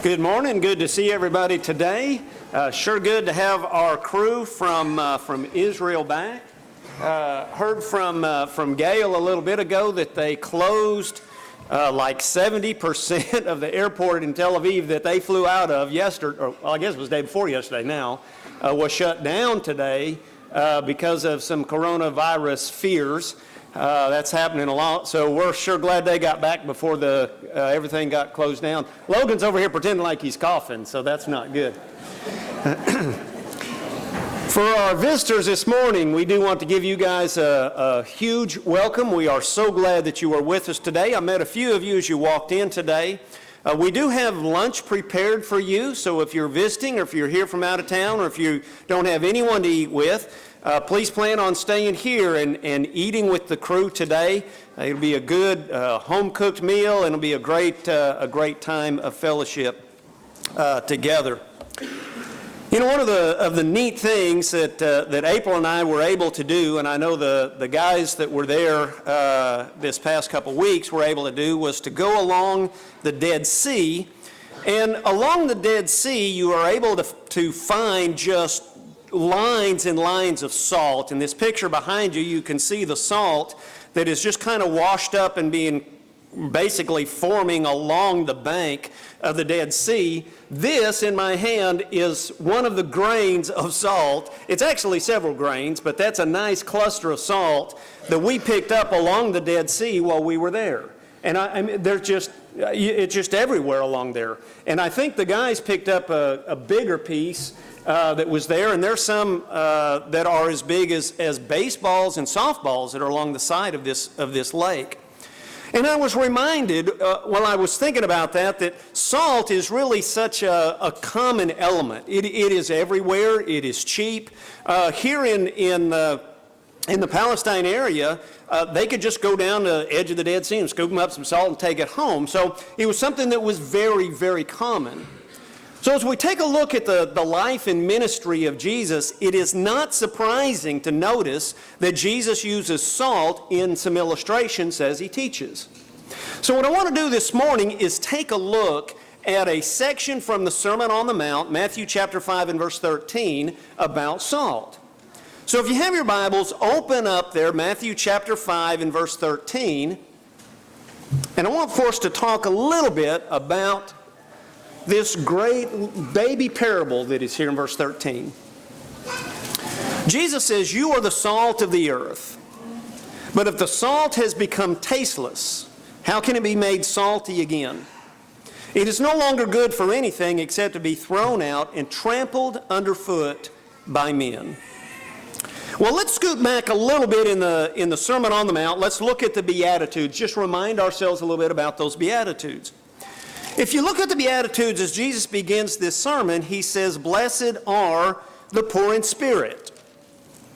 Good morning. Good to see everybody today. Sure good to have our crew from Israel back. Heard from Gail a little bit ago that they closed like 70% of the airport in Tel Aviv that they flew out of yesterday, or I guess it was the day before yesterday now, was shut down today because of some coronavirus fears. That's happening a lot, so we're sure glad they got back before everything got closed down. Logan's over here pretending like he's coughing, so that's not good. For our visitors this morning, we do want to give you guys a huge welcome. We are so glad that you are with us today. I met a few of you as you walked in today. We do have lunch prepared for you, so if you're visiting or if you're here from out of town or if you don't have anyone to eat with, please plan on staying here and eating with the crew today. It'll be a good home-cooked meal, and it'll be a great time of fellowship together. You know, one of the neat things that April and I were able to do, and I know the guys that were there this past couple weeks were able to do, was to go along the Dead Sea. And along the Dead Sea, you are able to find just lines and lines of salt. In this picture behind you, you can see the salt that is just kind of washed up and being basically forming along the bank of the Dead Sea. This in my hand is one of the grains of salt. It's actually several grains, but that's a nice cluster of salt that we picked up along the Dead Sea while we were there. And I mean, it's just everywhere along there. And I think the guys picked up a bigger piece that was there, and there's some that are as big as baseballs and softballs that are along the side of this lake. And I was reminded while I was thinking about that salt is really such a common element. It is everywhere. It is cheap. Here in the Palestine area, they could just go down the edge of the Dead Sea and scoop up some salt and take it home. So it was something that was very, very common. So as we take a look at the life and ministry of Jesus, it is not surprising to notice that Jesus uses salt in some illustrations as he teaches. So what I want to do this morning is take a look at a section from the Sermon on the Mount, Matthew chapter 5 and verse 13, about salt. So if you have your Bibles, open up there, Matthew chapter 5 and verse 13. And I want for us to talk a little bit about this great baby parable that is here in verse 13. Jesus says, "You are the salt of the earth. But if the salt has become tasteless, how can it be made salty again? It is no longer good for anything except to be thrown out and trampled underfoot by men." Well, let's scoot back a little bit in the Sermon on the Mount. Let's look at the Beatitudes. Just remind ourselves a little bit about those Beatitudes. If you look at the Beatitudes as Jesus begins this sermon, he says, "Blessed are the poor in spirit.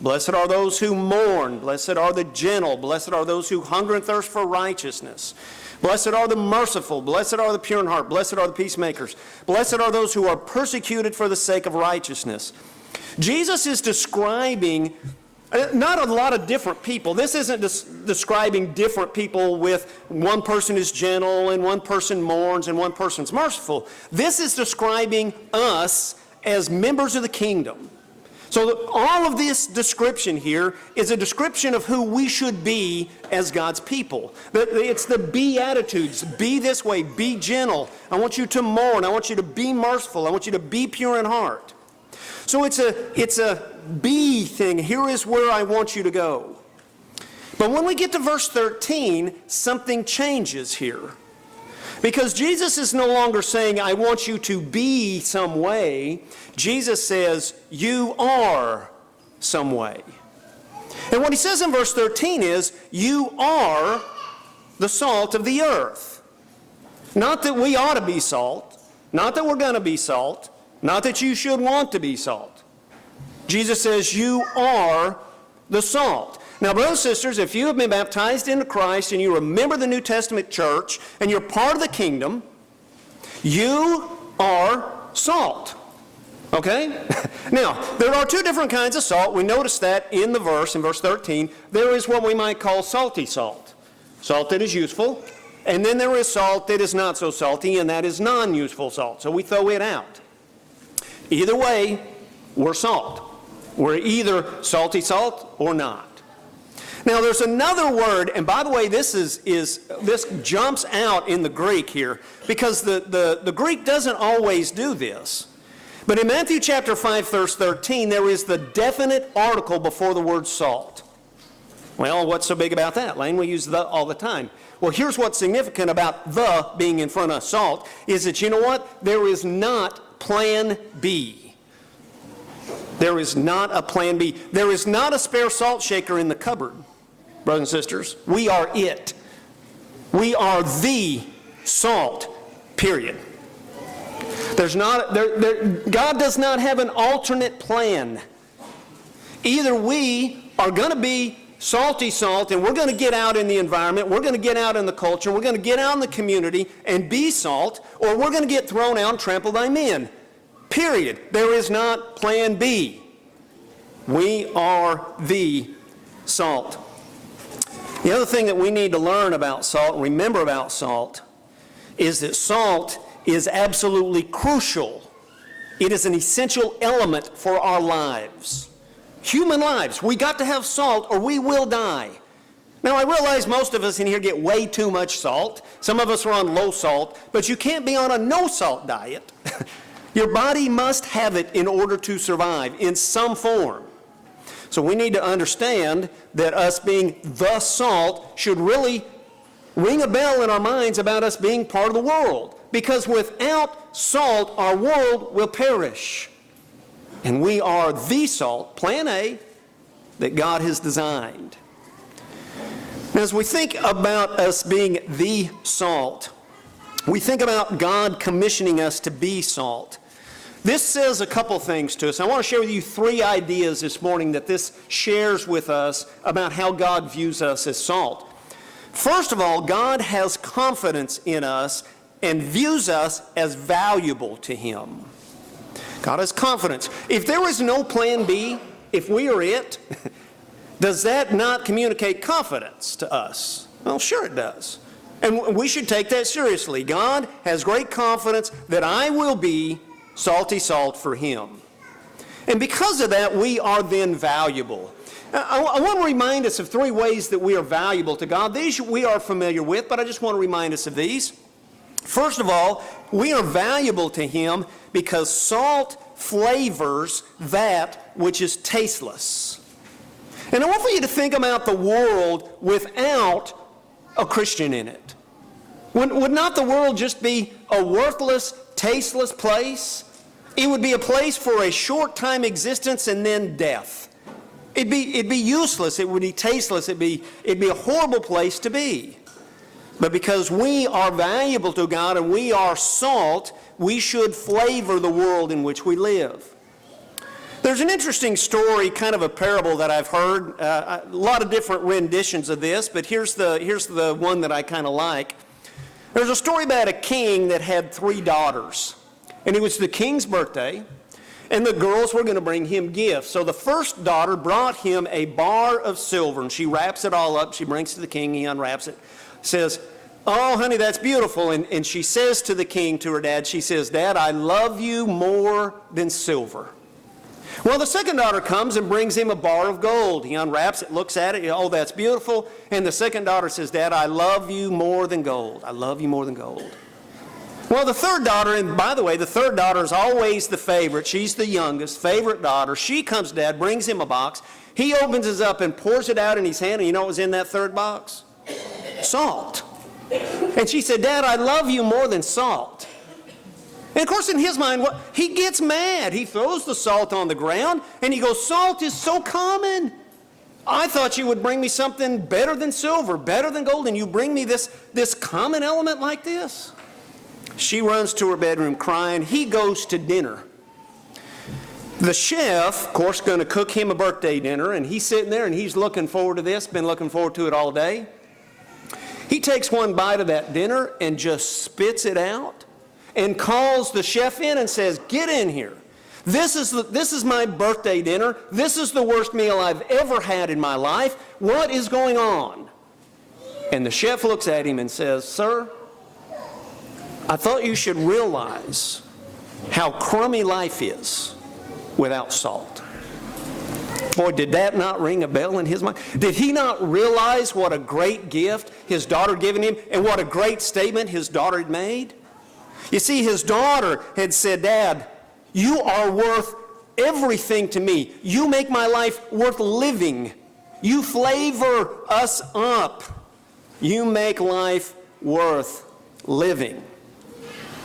Blessed are those who mourn. Blessed are the gentle. Blessed are those who hunger and thirst for righteousness. Blessed are the merciful. Blessed are the pure in heart. Blessed are the peacemakers. Blessed are those who are persecuted for the sake of righteousness." Jesus is describing not a lot of different people. This isn't describing different people with one person is gentle and one person mourns and one person's merciful. This is describing us as members of the kingdom. So all of this description here is a description of who we should be as God's people. It's the Beatitudes. Be this way. Be gentle. I want you to mourn. I want you to be merciful. I want you to be pure in heart. So it's a be thing. Here is where I want you to go. But when we get to verse 13, something changes here. Because Jesus is no longer saying, "I want you to be some way." Jesus says, "You are some way." And what he says in verse 13 is, "You are the salt of the earth." Not that we ought to be salt. Not that we're going to be salt. Not that you should want to be salt. Jesus says, "You are the salt." Now, brothers and sisters, if you have been baptized into Christ and you remember the New Testament church and you're part of the kingdom, you are salt. Okay? Now, there are two different kinds of salt. We notice that in verse 13. There is what we might call salty salt. Salt that is useful, And then there is salt that is not so salty, and that is non-useful salt. So we throw it out. Either way, we're salt. We're either salty salt or not. Now there's another word, and by the way, this jumps out in the Greek here, because the Greek doesn't always do this. But in Matthew chapter 5, verse 13, there is the definite article before the word salt. Well, what's so big about that? Layne, we use the all the time. Well, here's what's significant about the being in front of salt, is that, you know what? There is not plan B. There is not a plan B. There is not a spare salt shaker in the cupboard, brothers and sisters. We are it. We are the salt, period. God does not have an alternate plan. Either we are going to be salty salt, and we're going to get out in the environment, we're going to get out in the culture, we're going to get out in the community and be salt, or we're going to get thrown out and trampled by men. Period. There is not plan B. We are the salt. The other thing that we need to learn about salt and remember about salt is that salt is absolutely crucial. It is an essential element for our lives. Human lives. We got to have salt or we will die. Now, I realize most of us in here get way too much salt. Some of us are on low salt, but you can't be on a no salt diet. Your body must have it in order to survive in some form. So we need to understand that us being the salt should really ring a bell in our minds about us being part of the world. Because without salt, our world will perish. And we are the salt, plan A, that God has designed. Now, as we think about us being the salt, we think about God commissioning us to be salt. This says a couple things to us. I want to share with you 3 ideas this morning that this shares with us about how God views us as salt. First of all, God has confidence in us and views us as valuable to Him. God has confidence. If there is no plan B, if we are it, does that not communicate confidence to us? Well, sure it does. And we should take that seriously. God has great confidence that I will be salty salt for Him. And because of that, we are then valuable. I want to remind us of 3 ways that we are valuable to God. These we are familiar with, but I just want to remind us of these. First of all, we are valuable to Him because salt flavors that which is tasteless. And I want for you to think about the world without a Christian in it. Would not the world just be a worthless, tasteless place? It would be a place for a short time existence and then death. It'd be useless. It would be tasteless. It'd be a horrible place to be. But because we are valuable to God and we are salt, we should flavor the world in which we live. There's an interesting story, kind of a parable that I've heard. A lot of different renditions of this, but here's the one that I kind of like. There's a story about a king that had 3 daughters. And it was the king's birthday, and the girls were going to bring him gifts. So the first daughter brought him a bar of silver, and she wraps it all up. She brings it to the king. He unwraps it. Says, "Oh, honey, that's beautiful." And she says to the king, to her dad, she says, "Dad, I love you more than silver." Well, the second daughter comes and brings him a bar of gold. He unwraps it, looks at it, "Oh, that's beautiful." And the second daughter says, "Dad, I love you more than gold. I love you more than gold." Well, the third daughter, and by the way, the third daughter is always the favorite. She's the youngest, favorite daughter. She comes to Dad, brings him a box. He opens it up and pours it out in his hand, and you know what was in that third box? Salt. And she said, "Dad, I love you more than salt." And of course, in his mind, he gets mad. He throws the salt on the ground, and he goes, "Salt is so common. I thought you would bring me something better than silver, better than gold, and you bring me this common element like this." She runs to her bedroom crying. He goes to dinner. The chef, of course, going to cook him a birthday dinner, and he's sitting there, and he's looking forward to this, been looking forward to it all day. He takes one bite of that dinner and just spits it out and calls the chef in and says, "Get in here. This is my birthday dinner. This is the worst meal I've ever had in my life. What is going on?" And the chef looks at him and says, "Sir, I thought you should realize how crummy life is without salt." Boy, did that not ring a bell in his mind? Did he not realize what a great gift his daughter had given him and what a great statement his daughter had made? You see, his daughter had said, "Dad, you are worth everything to me. You make my life worth living. You flavor us up. You make life worth living."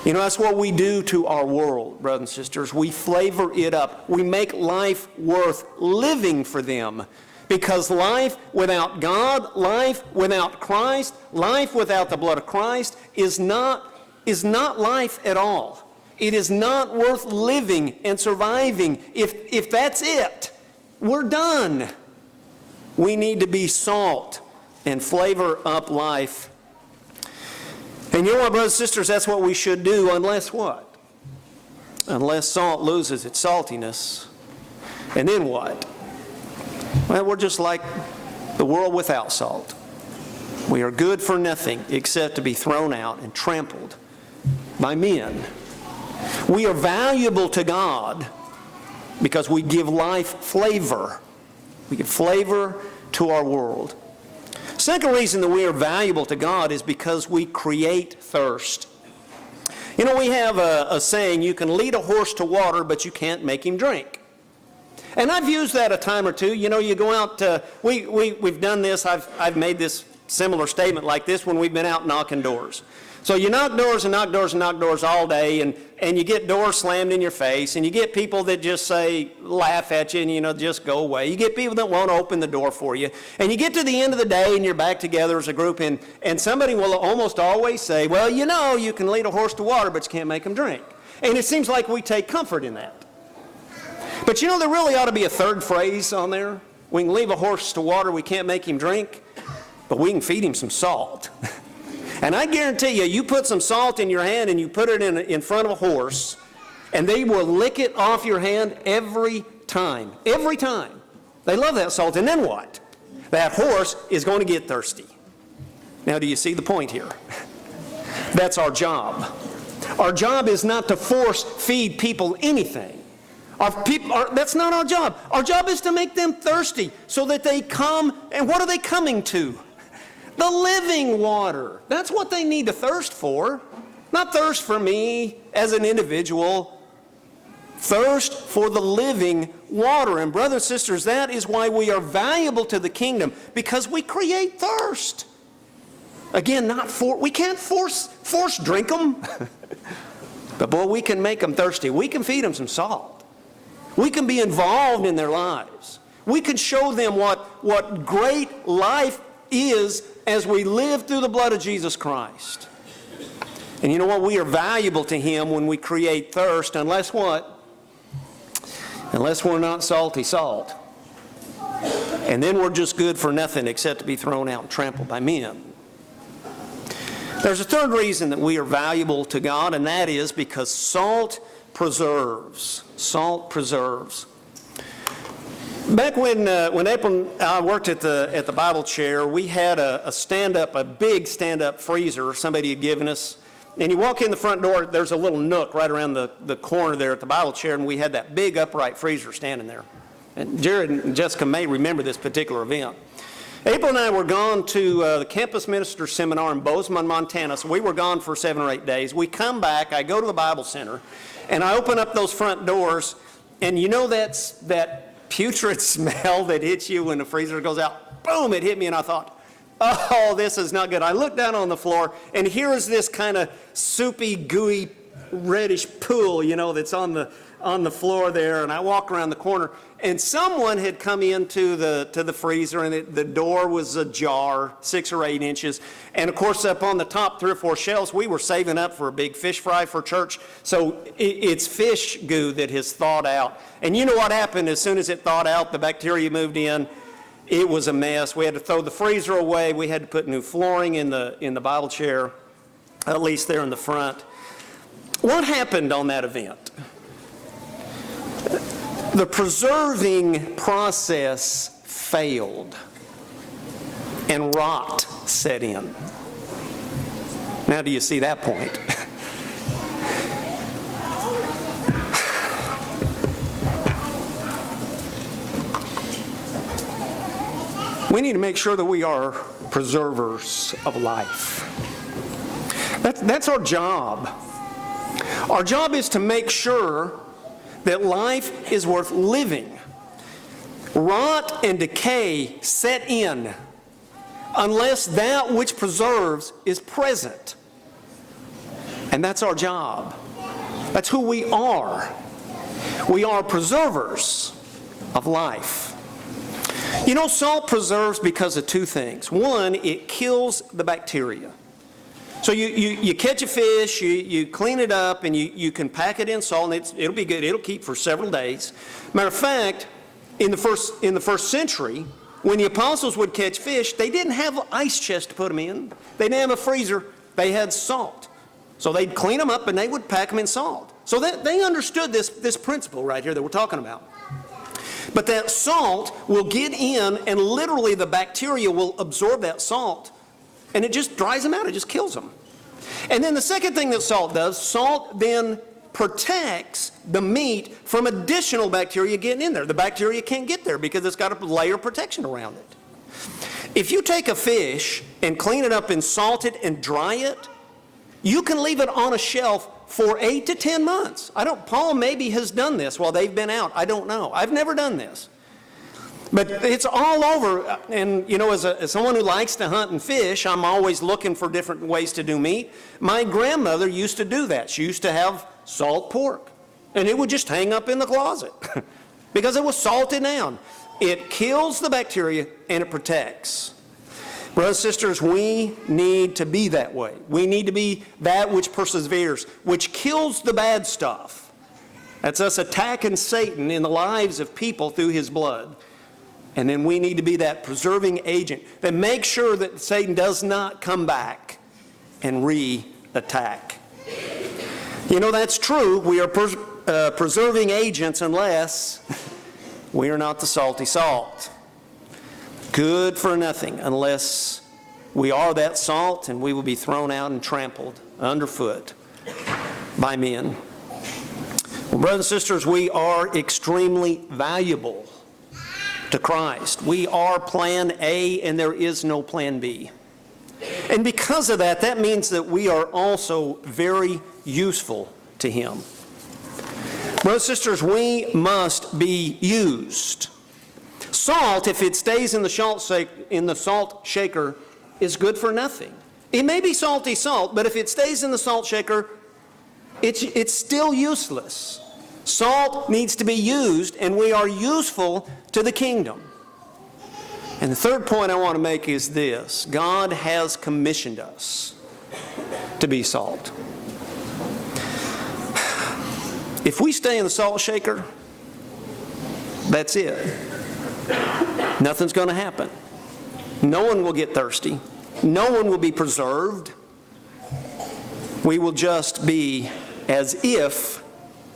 You know, that's what we do to our world, brothers and sisters. We flavor it up. We make life worth living for them. Because life without God, life without Christ, life without the blood of Christ is not life at all. It is not worth living and surviving. If that's it, we're done. We need to be salt and flavor up life. And you know what, brothers and sisters, that's what we should do, unless what? Unless salt loses its saltiness. And then what? Well, we're just like the world without salt. We are good for nothing except to be thrown out and trampled by men. We are valuable to God because we give life flavor. We give flavor to our world. Second reason that we are valuable to God is because we create thirst. You know, we have a saying, you can lead a horse to water, but you can't make him drink. And I've used that a time or two. You know, you go out, we've done this, I've made this similar statement like this when we've been out knocking doors. So you knock doors and knock doors and knock doors all day, and you get doors slammed in your face, and you get people that just say, laugh at you, and just go away. You get people that won't open the door for you. And you get to the end of the day, and you're back together as a group, and somebody will almost always say, well, you can lead a horse to water, but you can't make him drink. And it seems like we take comfort in that. But there really ought to be a third phrase on there. We can lead a horse to water, we can't make him drink, but we can feed him some salt. And I guarantee you, you put some salt in your hand and you put it in front of a horse, and they will lick it off your hand every time. Every time. They love that salt. And then what? That horse is going to get thirsty. Now, do you see the point here? That's our job. Our job is not to force feed people anything. That's not our job. Our job is to make them thirsty so that they come, and what are they coming to? The living water. That's what they need to thirst for. Not thirst for me as an individual. Thirst for the living water. And brothers and sisters, that is why we are valuable to the kingdom, because we create thirst. Again, we can't force drink them. But boy, we can make them thirsty. We can feed them some salt. We can be involved in their lives. We can show them what great life is as we live through the blood of Jesus Christ. And you know what? We are valuable to Him when we create thirst, unless what? Unless we're not salty salt. And then we're just good for nothing except to be thrown out and trampled by men. There's a third reason that we are valuable to God, and that is because salt preserves. Salt preserves. Back when April and I worked at the Bible chair, we had a big stand-up freezer somebody had given us. And you walk in the front door, there's a little nook right around the corner there at the Bible chair, and we had that big upright freezer standing there. And Jared and Jessica may remember this particular event. April and I were gone to the Campus Minister Seminar in Bozeman, Montana, so we were gone for 7 or 8 days. We come back, I go to the Bible Center, and I open up those front doors, and that putrid smell that hits you when the freezer goes out. Boom, it hit me, and I thought, oh, this is not good. I looked down on the floor, and here is this kind of soupy, gooey, reddish pool, that's on the floor there. And I walk around the corner, and someone had come into the freezer, and the door was ajar, 6 or 8 inches. And of course, up on the top 3 or 4 shelves, we were saving up for a big fish fry for church. So it's fish goo that has thawed out. And you know what happened as soon as it thawed out? The bacteria moved in. It was a mess. We had to throw the freezer away. We had to put new flooring in the Bible chair, at least there in the front. What happened on that event? The preserving process failed, and rot set in. Now do you see that point? We need to make sure that we are preservers of life. That's our job. Our job is to make sure that life is worth living. Rot and decay set in unless that which preserves is present. And that's our job. That's who we are. We are preservers of life. You know, salt preserves because of two things. One, it kills the bacteria. So you catch a fish, you clean it up, and you can pack it in salt, and it'll be good. It'll keep for several days. Matter of fact, in the first century, when the apostles would catch fish, they didn't have an ice chest to put them in. They didn't have a freezer. They had salt. So they'd clean them up, and they would pack them in salt. So they understood this principle right here that we're talking about. But that salt will get in, and literally the bacteria will absorb that salt, and it just dries them out. It just kills them. And then the second thing that salt does, salt then protects the meat from additional bacteria getting in there. The bacteria can't get there because it's got a layer of protection around it. If you take a fish and clean it up and salt it and dry it, you can leave it on a shelf for 8 to 10 months. Paul maybe has done this while they've been out. I don't know. I've never done this. But it's all over, and you know, as someone who likes to hunt and fish, I'm always looking for different ways to do meat. My grandmother used to do that. She used to have salt pork, and it would just hang up in the closet because it was salted down. It kills the bacteria, and it protects. Brothers and sisters, we need to be that way. We need to be that which perseveres, which kills the bad stuff. That's us attacking Satan in the lives of people through his blood. And then we need to be that preserving agent that makes sure that Satan does not come back and re-attack. You know, that's true. We are preserving agents unless we are not the salty salt. Good for nothing unless we are that salt, and we will be thrown out and trampled underfoot by men. Well, brothers and sisters, we are extremely valuable to Christ. We are plan A, and there is no plan B. And because of that, that means that we are also very useful to Him. Brothers and sisters, we must be used. Salt, if it stays in the salt shaker, is good for nothing. It may be salty salt, but if it stays in the salt shaker, it's still useless. Salt needs to be used, and we are useful to the kingdom. And the third point I want to make is this: God has commissioned us to be salt. If we stay in the salt shaker, that's it. Nothing's going to happen. No one will get thirsty. No one will be preserved. We will just be as if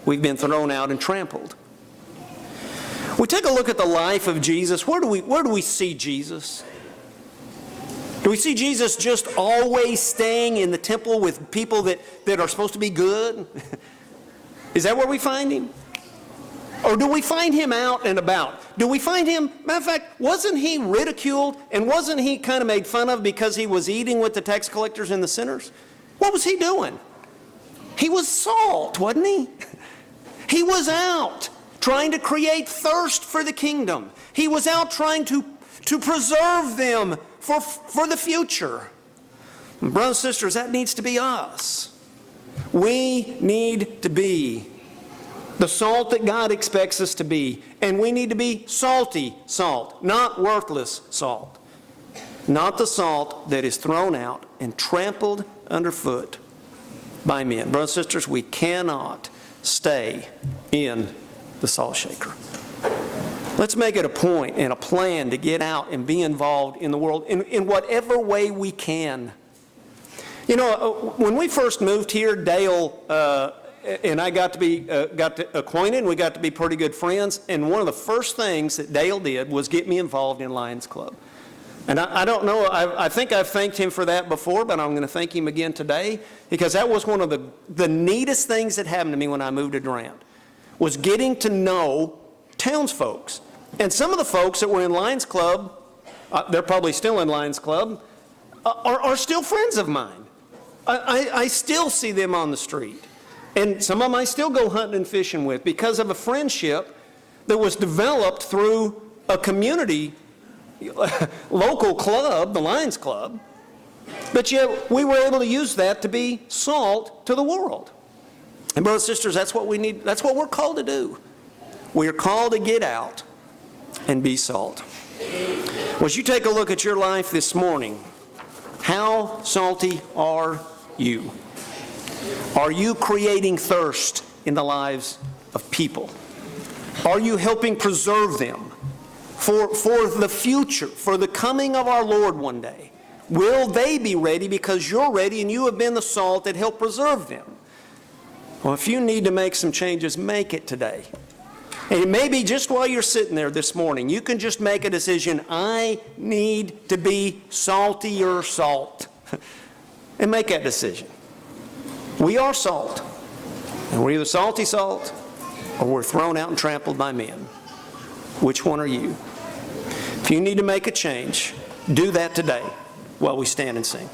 we've been thrown out and trampled. We take a look at the life of Jesus. Where do we see Jesus? Do we see Jesus just always staying in the temple with people that are supposed to be good? Is that where we find Him? Or do we find Him out and about? Do we find Him, matter of fact, wasn't He ridiculed and wasn't He kind of made fun of because He was eating with the tax collectors and the sinners? What was He doing? He was salt, wasn't He? He was out trying to create thirst for the kingdom. He was out trying to preserve them for the future. And brothers and sisters, that needs to be us. We need to be the salt that God expects us to be. And we need to be salty salt, not worthless salt. Not the salt that is thrown out and trampled underfoot by men. Brothers and sisters, we cannot stay in the salt shaker. Let's make it a point and a plan to get out and be involved in the world in whatever way we can. You know, when we first moved here, Dale and I got acquainted, and we got to be pretty good friends. And one of the first things that Dale did was get me involved in Lions Club. And I don't know, I think I've thanked him for that before, but I'm going to thank him again today, because that was one of the neatest things that happened to me when I moved to Durant, was getting to know townsfolks. And some of the folks that were in Lions Club, they're probably still in Lions Club, are still friends of mine. I still see them on the street. And some of them I still go hunting and fishing with because of a friendship that was developed through a community local club, the Lions Club, but yet we were able to use that to be salt to the world. And brothers and sisters, that's what we need, that's what we're called to do. We are called to get out and be salt. Well, as you take a look at your life this morning, how salty are you? Are you creating thirst in the lives of people? Are you helping preserve them for the future, for the coming of our Lord one day? Will they be ready because you're ready and you have been the salt that helped preserve them? Well, if you need to make some changes, make it today. And maybe just while you're sitting there this morning, you can just make a decision. I need to be saltier salt. And make that decision. We are salt. And we're either salty salt or we're thrown out and trampled by men. Which one are you? If you need to make a change, do that today while we stand and sing.